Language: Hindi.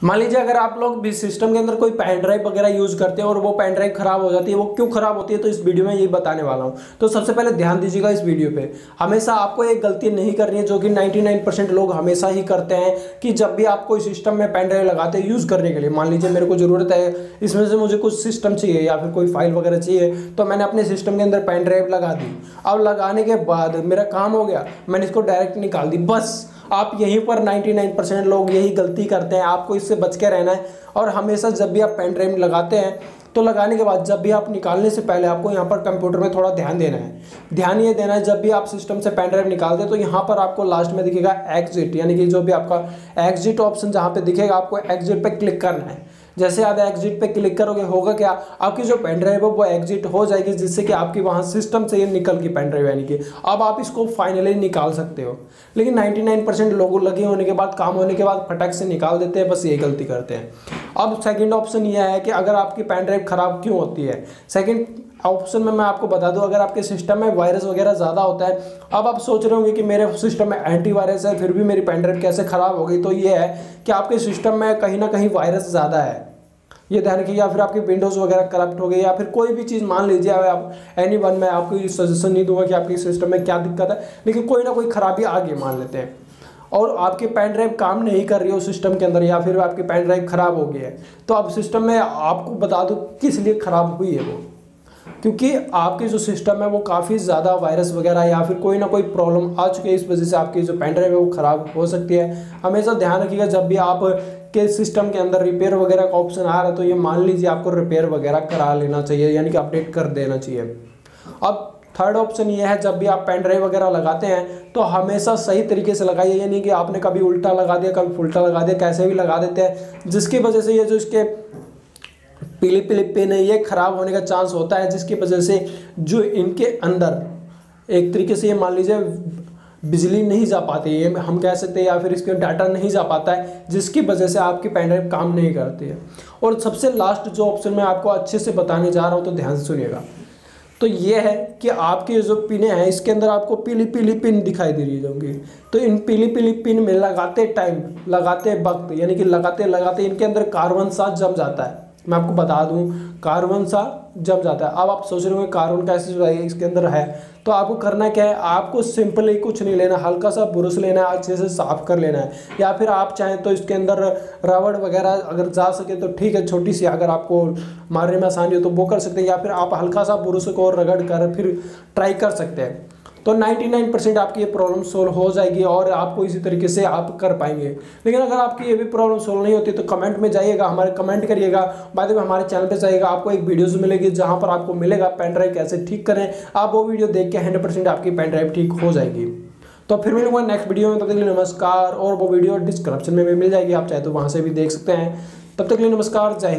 मान लीजिए अगर आप लोग भी सिस्टम के अंदर कोई पेन ड्राइव वगैरह यूज करते हैं और वो पेन ड्राइव खराब हो जाती है, वो क्यों खराब होती है, तो इस वीडियो में यही बताने वाला हूं। तो सबसे पहले ध्यान दीजिएगा इस वीडियो पे। हमेशा आपको एक गलती नहीं करनी है जो कि 99% लोग हमेशा ही करते हैं कि जब भी आप कोई सिस्टम में पेन ड्राइव लगाते हैं यूज करने के लिए, मान लीजिए मेरे को जरूरत है इसमें से मुझे कुछ सिस्टम चाहिए या फिर कोई फाइल वगैरह चाहिए, तो मैंने अपने सिस्टम के अंदर पेन ड्राइव लगा दी। अब लगाने के बाद मेरा काम हो गया, मैंने इसको डायरेक्ट निकाल दी, बस। आप यहीं पर 99% लोग यही गलती करते हैं। आपको इससे बच के रहना है और हमेशा जब भी आप पेन ड्राइव लगाते हैं तो लगाने के बाद जब भी आप निकालने से पहले आपको यहाँ पर कंप्यूटर में थोड़ा ध्यान देना है। ध्यान ये देना है, जब भी आप सिस्टम से पेन ड्राइव निकालते हैं तो यहाँ पर आपको लास्ट में दिखेगा एग्जिट, यानी कि जो भी आपका एग्जिट ऑप्शन जहाँ पे दिखेगा आपको एग्जिट पे क्लिक करना है। जैसे आप एग्जिट पे क्लिक करोगे होगा क्या, आपकी जो पेन ड्राइव है वो एग्जिट हो जाएगी, जिससे कि आपकी वहाँ सिस्टम से ये निकल की पेन ड्राइव, यानी कि अब आप इसको फाइनली निकाल सकते हो। लेकिन 99% लोगों लगे होने के बाद, काम होने के बाद फटक से निकाल देते हैं, बस यही गलती करते हैं। अब सेकंड ऑप्शन यह है कि अगर आपकी पेन ड्राइव खराब क्यों होती है। सेकंड ऑप्शन में मैं आपको बता दूं, अगर आपके सिस्टम में वायरस वगैरह ज़्यादा होता है। अब आप सोच रहे होंगे कि मेरे सिस्टम में एंटीवायरस है फिर भी मेरी पेन ड्राइव कैसे ख़राब हो गई, तो ये है कि आपके सिस्टम में कहीं ना कहीं वायरस ज़्यादा है, ये ध्यान रखिए। या फिर आपकी विंडोज़ वगैरह करप्ट हो गई, या फिर कोई भी चीज़, मान लीजिए आप एनीवन, मैं आपको सजेशन नहीं दूंगा कि आपकी सिस्टम में क्या दिक्कत है, लेकिन कोई ना कोई खराबी आ गई मान लेते हैं और आपकी पेन ड्राइव काम नहीं कर रही हो सिस्टम के अंदर, या फिर आपकी पेन ड्राइव खराब हो गई है, तो अब सिस्टम में आपको बता दूं किस लिए खराब हुई है वो, क्योंकि आपके जो सिस्टम है वो काफ़ी ज़्यादा वायरस वगैरह या फिर कोई ना कोई प्रॉब्लम आ चुकी है, इस वजह से आपकी जो पेन ड्राइव है वो ख़राब हो सकती है। हमेशा ध्यान रखिएगा जब भी आप के सिस्टम के अंदर रिपेयर वगैरह का ऑप्शन आ रहा है तो ये मान लीजिए आपको रिपेयर वगैरह करा लेना चाहिए, यानी कि अपडेट कर देना चाहिए। अब थर्ड ऑप्शन ये है, जब भी आप पेन ड्राइव वगैरह लगाते हैं तो हमेशा सही तरीके से लगाइए, यानी कि आपने कभी उल्टा लगा दिया कभी फुल्टा लगा दिया, कैसे भी लगा देते हैं, जिसकी वजह से ये जो इसके पीली पीली पिन है ये खराब होने का चांस होता है, जिसकी वजह से जो इनके अंदर एक तरीके से ये मान लीजिए बिजली नहीं जा पाती है, हम कह सकते हैं, या फिर इसके डाटा नहीं जा पाता है, जिसकी वजह से आपकी पेन ड्राइव काम नहीं करती है। और सबसे लास्ट जो ऑप्शन मैं आपको अच्छे से बताने जा रहा हूँ, तो ध्यान से सुनिएगा। तो ये है कि आपकी जो पिनें हैं इसके अंदर आपको पीली पीली पिन दिखाई दे रही होंगी, तो इन पीली पीली पिन में लगाते टाइम, लगाते वक्त, यानी कि लगाते लगाते इनके अंदर कार्बन सा जम जाता है। मैं आपको बता दूं, कार्बन सा जम जाता है। अब आप सोच रहे होंगे कार्बन कैसे जो है इसके अंदर है, तो आपको करना क्या है, आपको सिंपली कुछ नहीं लेना, हल्का सा ब्रश लेना है, अच्छे से साफ कर लेना है, या फिर आप चाहें तो इसके अंदर रबड़ वगैरह अगर जा सके तो ठीक है, छोटी सी अगर आपको मारने में आसानी हो तो वो कर सकते हैं, या फिर आप हल्का सा ब्रश को रगड़ कर फिर ट्राई कर सकते हैं। तो 99% आपकी ये प्रॉब्लम सोल्व हो जाएगी और आपको इसी तरीके से आप कर पाएंगे। लेकिन अगर आपकी ये भी प्रॉब्लम सोल्व नहीं होती तो कमेंट में जाइएगा, हमारे कमेंट करिएगा, बाद में हमारे चैनल पे जाइएगा, आपको एक वीडियोस मिलेगी जहां पर आपको मिलेगा पेन ड्राइव कैसे ठीक करें। आप वो वीडियो देख के 100% आपकी पेन ड्राइव ठीक हो जाएगी। तो फिर मिलूंगा नेक्स्ट वीडियो में, तब तक के लिए नमस्कार। और वो वीडियो डिस्क्रिप्शन में भी मिल जाएगी, आप चाहे तो वहाँ से भी देख सकते हैं। तब तक के लिए नमस्कार, जय हिंद।